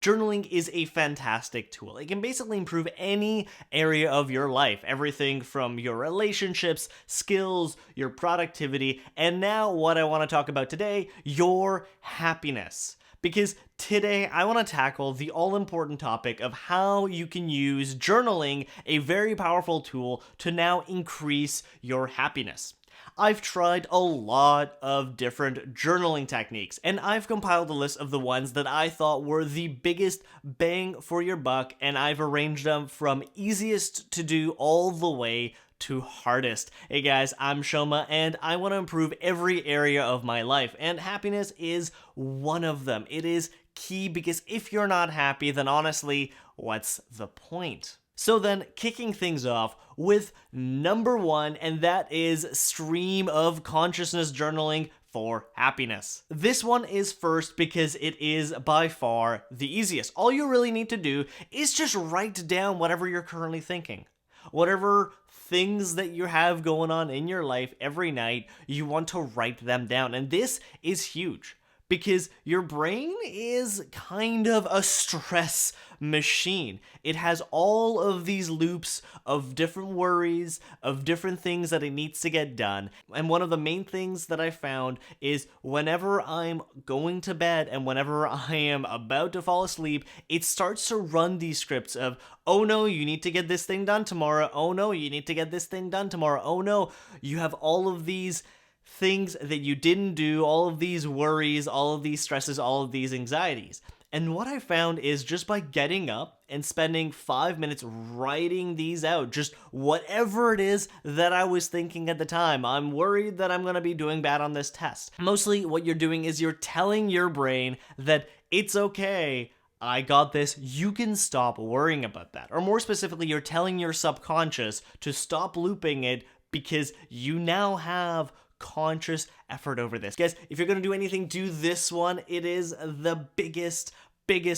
Journaling is a fantastic tool. It can basically improve any area of your life, everything from your relationships, skills, your productivity, and now what I want to talk about today, your happiness. Because today I want to tackle the all important topic of how you can use journaling, a very powerful tool, to now increase your happiness. I've tried a lot of different journaling techniques, and I've compiled a list of the ones that I thought were the biggest bang for your buck, and I've arranged them from easiest to do all the way to hardest. Hey guys, I'm Soma, and I want to improve every area of my life, and happiness is one of them. It is key because if you're not happy, then honestly, what's the point? So then, kicking things off with number one, and that is stream of consciousness journaling for happiness. This one is first because it is by far the easiest. All you really need to do is just write down whatever you're currently thinking. Whatever things that you have going on in your life every night, you want to write them down. And this is huge because your brain is kind of a stress machine. It has all of these loops of different worries, of different things that it needs to get done. And one of the main things that I found is whenever I'm going to bed and whenever I am about to fall asleep, it starts to run these scripts of, oh no, you need to get this thing done tomorrow. Oh no, you need to get this thing done tomorrow. Oh no, you have all of these things that you didn't do, all of these worries, all of these stresses, all of these anxieties. And what I found is just by getting up and spending 5 minutes writing these out, just whatever it is that I was thinking at the time. I'm worried that I'm going to be doing bad on this test. Mostly what you're doing is you're telling your brain that it's okay, I got this, you can stop worrying about that. Or more specifically, you're telling your subconscious to stop looping it because you now have conscious effort over this. Guys, if you're going to do anything, do this one. It is the biggest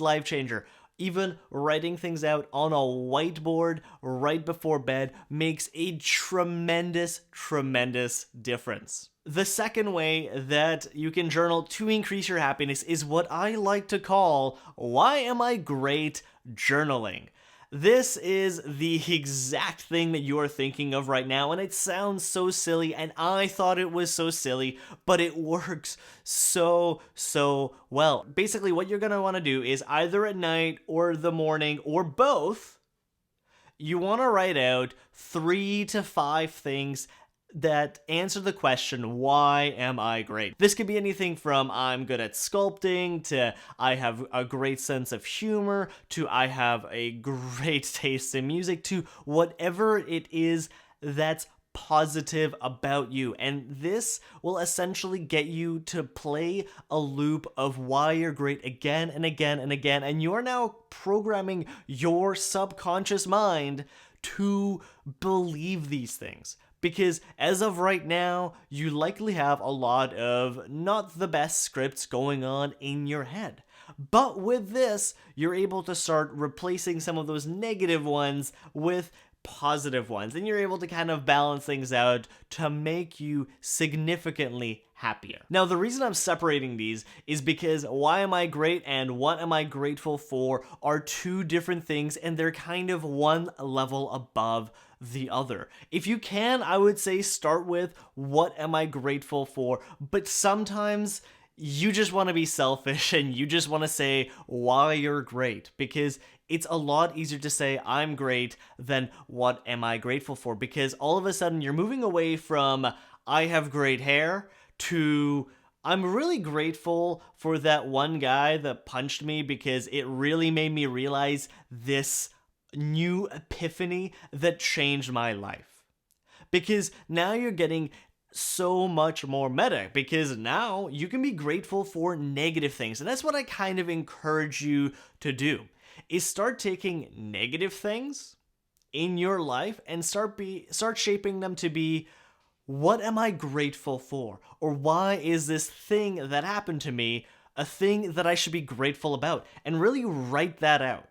life changer. Even writing things out on a whiteboard right before bed makes a tremendous difference. The second way that you can journal to increase your happiness is what I like to call, why am I great journaling? This is the exact thing that you are thinking of right now, and it sounds so silly, and I thought it was so silly, but it works so well. Basically, what you're going to want to do is either at night or the morning or both, you want to write out 3 to 5 things that answer the question, why am I great? This could be anything from I'm good at sculpting, to I have a great sense of humor, to I have a great taste in music, to whatever it is that's positive about you. And this will essentially get you to play a loop of why you're great again and again and again. And you're now programming your subconscious mind to believe these things. Because as of right now, you likely have a lot of not the best scripts going on in your head. But with this, you're able to start replacing some of those negative ones with positive ones. And you're able to kind of balance things out to make you significantly happier. Now, the reason I'm separating these is because why am I great and what am I grateful for are two different things, and they're kind of one level above the other. If you can, I would say start with what am I grateful for, but sometimes you just want to be selfish and you just want to say why you're great, because it's a lot easier to say I'm great than what am I grateful for, because all of a sudden you're moving away from I have great hair to I'm really grateful for that one guy that punched me because it really made me realize this new epiphany that changed my life. Because now you're getting so much more meta, because now you can be grateful for negative things. And that's what I kind of encourage you to do, is start taking negative things in your life and start shaping them to be, what am I grateful for? Or why is this thing that happened to me a thing that I should be grateful about? And really write that out.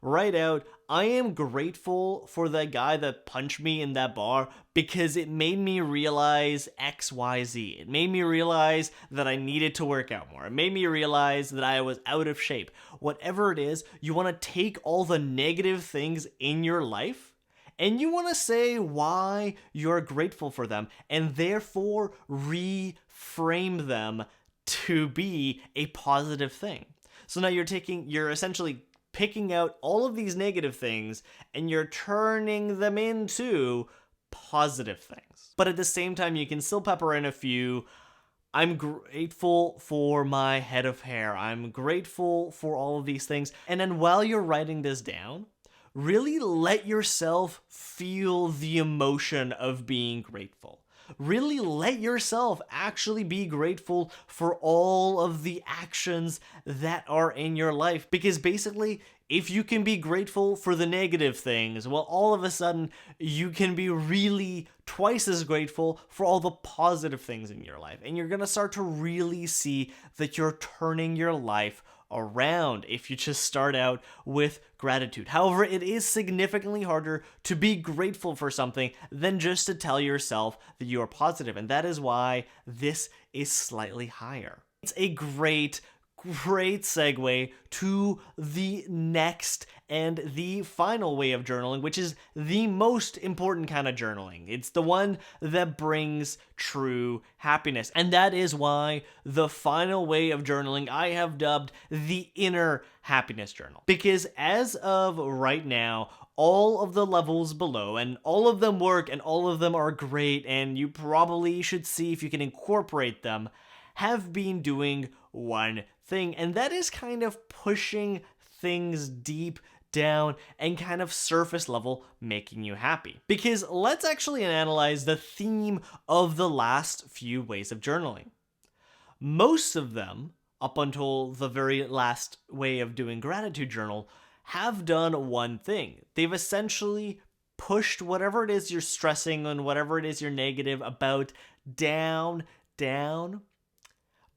write out, I am grateful for that guy that punched me in that bar because it made me realize XYZ. It made me realize that I needed to work out more. It made me realize that I was out of shape. Whatever it is, you want to take all the negative things in your life and you want to say why you're grateful for them and therefore reframe them to be a positive thing. So now you're essentially picking out all of these negative things and you're turning them into positive things. But at the same time, you can still pepper in a few, I'm grateful for my head of hair. I'm grateful for all of these things. And then while you're writing this down, really let yourself feel the emotion of being grateful. Really let yourself actually be grateful for all of the actions that are in your life. Because basically, if you can be grateful for the negative things, well, all of a sudden, you can be really twice as grateful for all the positive things in your life. And you're going to start to really see that you're turning your life around if you just start out with gratitude. However, it is significantly harder to be grateful for something than just to tell yourself that you are positive, and that is why this is slightly higher. It's a great segue to the next and the final way of journaling, which is the most important kind of journaling. It's the one that brings true happiness. And that is why the final way of journaling I have dubbed the inner happiness journal. Because as of right now, all of the levels below, and all of them work, and all of them are great, and you probably should see if you can incorporate them, have been doing one thing, and that is kind of pushing things deep down and kind of surface level making you happy. Because let's actually analyze the theme of the last few ways of journaling. Most of them, up until the very last way of doing gratitude journal, have done one thing. They've essentially pushed whatever it is you're stressing and whatever it is you're negative about down,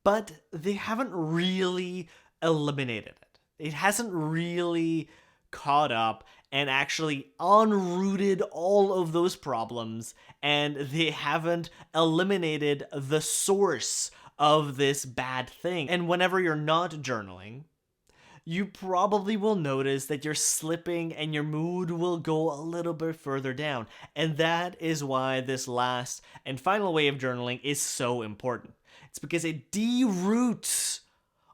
but they haven't really eliminated it. It hasn't really caught up and actually unrooted all of those problems, and they haven't eliminated the source of this bad thing. And whenever you're not journaling, you probably will notice that you're slipping and your mood will go a little bit further down. And that is why this last and final way of journaling is so important. It's because it deroots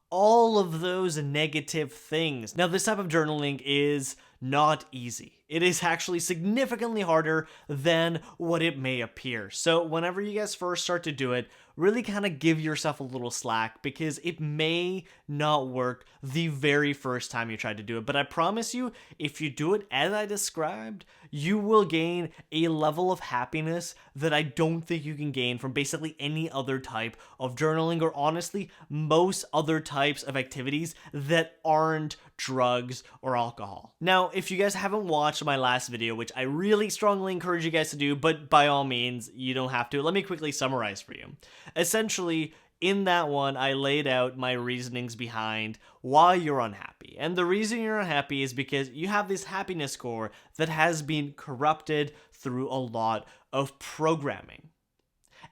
all of those negative things. Now, this type of journaling is not easy. It is actually significantly harder than what it may appear. So whenever you guys first start to do it, really kind of give yourself a little slack because it may not work the very first time you try to do it. But I promise you, if you do it as I described, you will gain a level of happiness that I don't think you can gain from basically any other type of journaling, or honestly, most other types of activities that aren't drugs or alcohol. Now, if you guys haven't watched my last video, which I really strongly encourage you guys to do, but by all means, you don't have to, let me quickly summarize for you. Essentially, in that one, I laid out my reasonings behind why you're unhappy. And the reason you're unhappy is because you have this happiness score that has been corrupted through a lot of programming.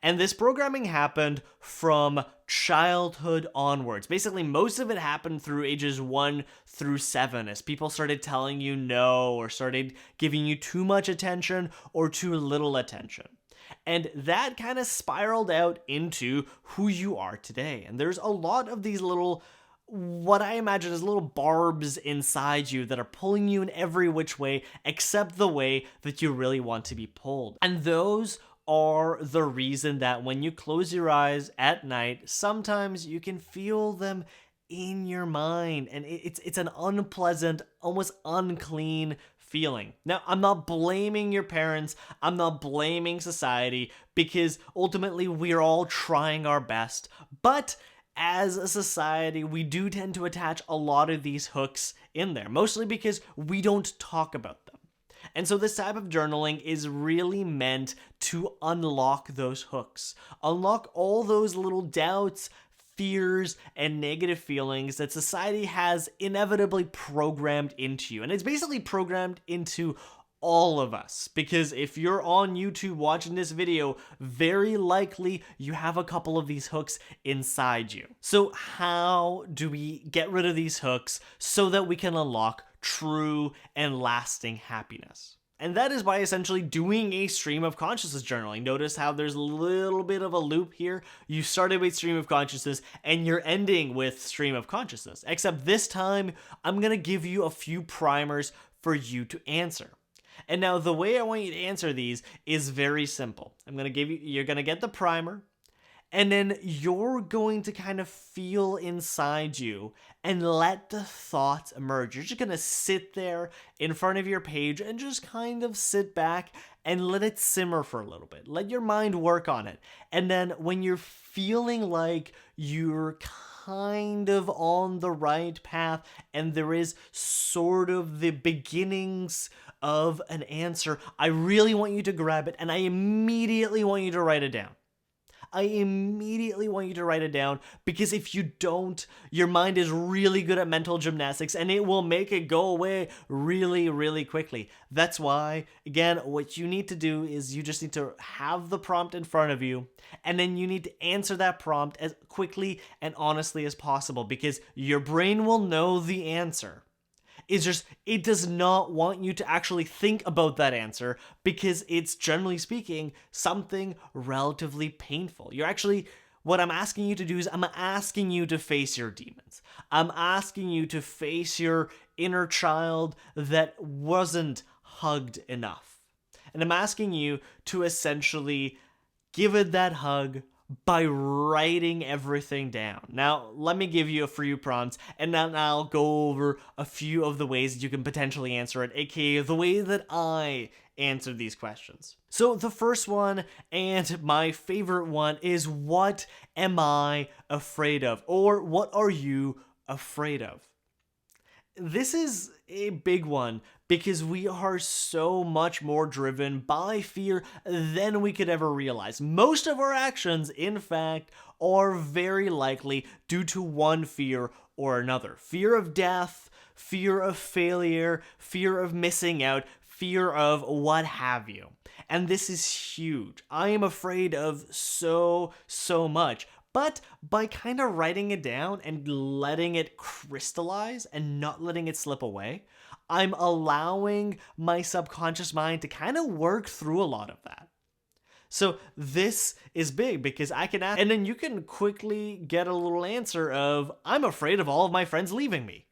And this programming happened from childhood onwards. Basically, most of it happened through ages 1 through 7, as people started telling you no, or started giving you too much attention or too little attention. And that kind of spiraled out into who you are today. And there's a lot of these little, what I imagine as little barbs inside you that are pulling you in every which way except the way that you really want to be pulled. And those are the reason that when you close your eyes at night, sometimes you can feel them in your mind, and it's an unpleasant, almost unclean feeling. Now, I'm not blaming your parents, I'm not blaming society, because ultimately we're all trying our best, but as a society, we do tend to attach a lot of these hooks in there, mostly because we don't talk about them. And so this type of journaling is really meant to unlock those hooks, unlock all those little doubts, fears and negative feelings that society has inevitably programmed into you. And it's basically programmed into all of us, because if you're on YouTube watching this video, very likely you have a couple of these hooks inside you. So how do we get rid of these hooks so that we can unlock true and lasting happiness? And that is by essentially doing a stream of consciousness journaling. Notice how there's a little bit of a loop here. You started with stream of consciousness and you're ending with stream of consciousness. Except this time, I'm going to give you a few primers for you to answer. And now the way I want you to answer these is very simple. You're going to get the primer, and then you're going to kind of feel inside you and let the thoughts emerge. You're just going to sit there in front of your page and just kind of sit back and let it simmer for a little bit. Let your mind work on it. And then when you're feeling like you're kind of on the right path and there is sort of the beginnings of an answer, I really want you to grab it and I immediately want you to write it down. Because if you don't, your mind is really good at mental gymnastics and it will make it go away really, really quickly. That's why, again, what you need to do is you just need to have the prompt in front of you, and then you need to answer that prompt as quickly and honestly as possible, because your brain will know the answer. It's just, it does not want you to actually think about that answer because it's, generally speaking, something relatively painful. What I'm asking you to do is I'm asking you to face your demons. I'm asking you to face your inner child that wasn't hugged enough. And I'm asking you to essentially give it that hug by writing everything down. Now, let me give you a few prompts, and then I'll go over a few of the ways that you can potentially answer it, aka the way that I answer these questions. So the first one, and my favorite one, is what am I afraid of? Or what are you afraid of? This is a big one because we are so much more driven by fear than we could ever realize. Most of our actions, in fact, are very likely due to one fear or another. Fear of death, fear of failure, fear of missing out, fear of what have you. And this is huge. I am afraid of so much. But by kind of writing it down and letting it crystallize and not letting it slip away, I'm allowing my subconscious mind to kind of work through a lot of that. So this is big because I can ask, and then you can quickly get a little answer of, I'm afraid of all of my friends leaving me.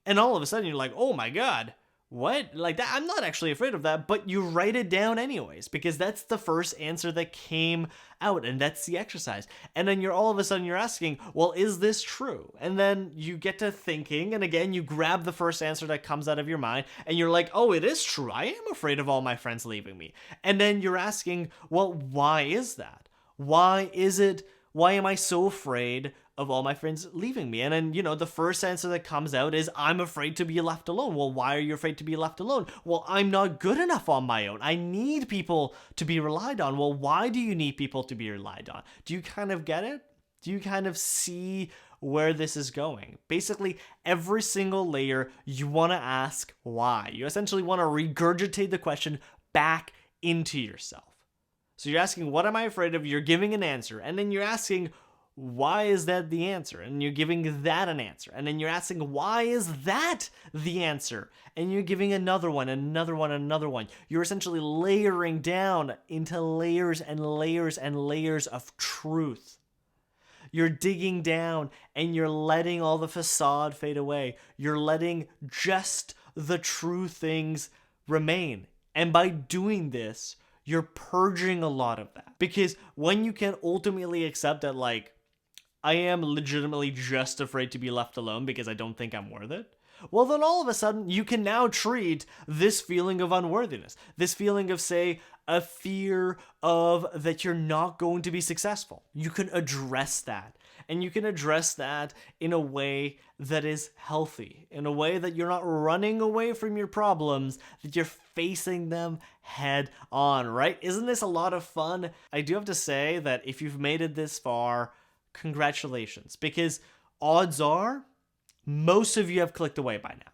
And all of a sudden you're like, oh my God, what? Like that? I'm not actually afraid of that, but you write it down anyways, because that's the first answer that came out, and that's the exercise. And then all of a sudden you're asking, well, is this true? And then you get to thinking, and again, you grab the first answer that comes out of your mind, and you're like, oh, it is true. I am afraid of all my friends leaving me. And then you're asking, well, why is that? Why am I so afraid of all my friends leaving me? And then, the first answer that comes out is, I'm afraid to be left alone. Well, why are you afraid to be left alone? Well, I'm not good enough on my own. I need people to be relied on. Well, why do you need people to be relied on? Do you kind of get it? Do you kind of see where this is going? Basically, every single layer, you want to ask why. You essentially want to regurgitate the question back into yourself. So you're asking, what am I afraid of? You're giving an answer. And then you're asking, why is that the answer? And you're giving that an answer. And then you're asking, why is that the answer? And you're giving another one, another one, another one. You're essentially layering down into layers and layers and layers of truth. You're digging down and you're letting all the facade fade away. You're letting just the true things remain. And by doing this, you're purging a lot of that. Because when you can ultimately accept that, like, I am legitimately just afraid to be left alone because I don't think I'm worth it, well, then all of a sudden you can now treat this feeling of unworthiness, this feeling of, say, a fear of that you're not going to be successful. You can address that. And you can address that in a way that is healthy, in a way that you're not running away from your problems, that you're facing them head on, right? Isn't this a lot of fun? I do have to say that if you've made it this far, congratulations, because odds are most of you have clicked away by now.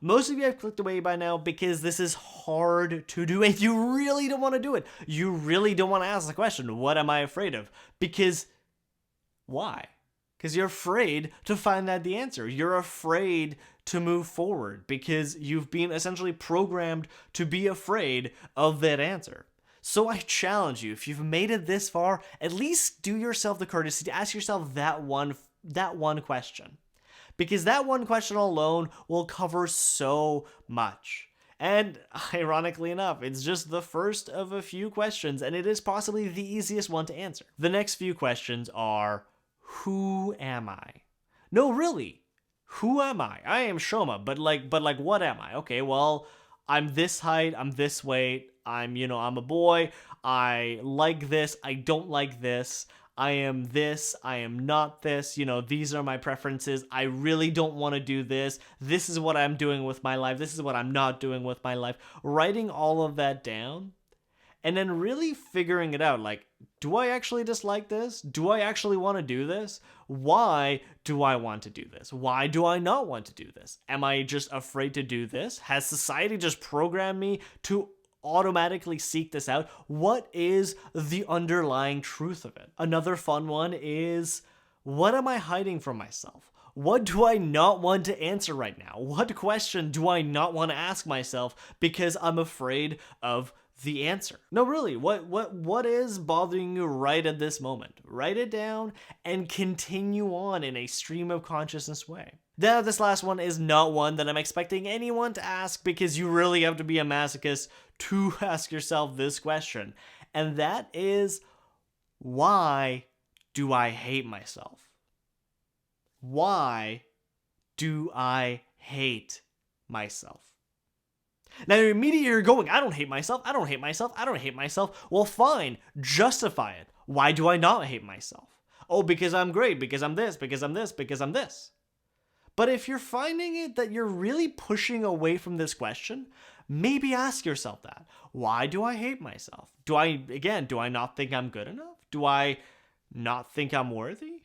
Most of you have clicked away by now because this is hard to do and you really don't want to do it. You really don't want to ask the question, what am I afraid of? Because why? Because you're afraid to find out the answer. You're afraid to move forward because you've been essentially programmed to be afraid of that answer. So I challenge you, if you've made it this far, at least do yourself the courtesy to ask yourself that one question. Because that one question alone will cover so much. And ironically enough, it's just the first of a few questions, and it is possibly the easiest one to answer. The next few questions are, who am I? No, really, who am I? I am Soma, but what am I? Okay, well, I'm this height, I'm this weight, I'm a boy, I like this, I don't like this, I am this, I am not this, these are my preferences, I really don't want to do this, this is what I'm doing with my life, this is what I'm not doing with my life. Writing all of that down, and then really figuring it out, like, do I actually dislike this? Do I actually want to do this? Why do I want to do this? Why do I not want to do this? Am I just afraid to do this? Has society just programmed me to automatically seek this out? What is the underlying truth of it? Another fun one is, what am I hiding from myself? What do I not want to answer right now? What question do I not want to ask myself because I'm afraid of the answer? No, really, what is bothering you right at this moment? Write it down and continue on in a stream of consciousness way. Now, this last one is not one that I'm expecting anyone to ask because you really have to be a masochist to ask yourself this question. And that is, why do I hate myself? Why do I hate myself? Now, immediately you're going, I don't hate myself, I don't hate myself, I don't hate myself. Well, fine, justify it. Why do I not hate myself? Oh, because I'm great, because I'm this, because I'm this, because I'm this. But if you're finding it that you're really pushing away from this question, maybe ask yourself that. Why do I hate myself? Do I not think I'm good enough? Do I not think I'm worthy?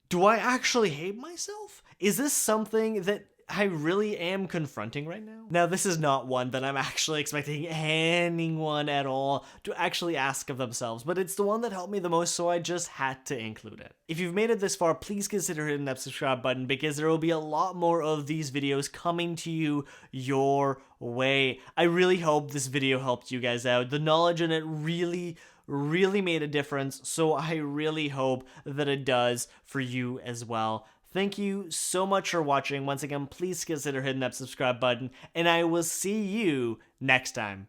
Do I actually hate myself? Is this something that I really am confronting right now? Now, this is not one that I'm actually expecting anyone at all to actually ask of themselves, but it's the one that helped me the most, so I just had to include it. If you've made it this far, please consider hitting that subscribe button because there will be a lot more of these videos coming to you your way. I really hope this video helped you guys out. The knowledge in it really made a difference, so I really hope that it does for you as well. Thank you so much for watching. Once again, please consider hitting that subscribe button, and I will see you next time.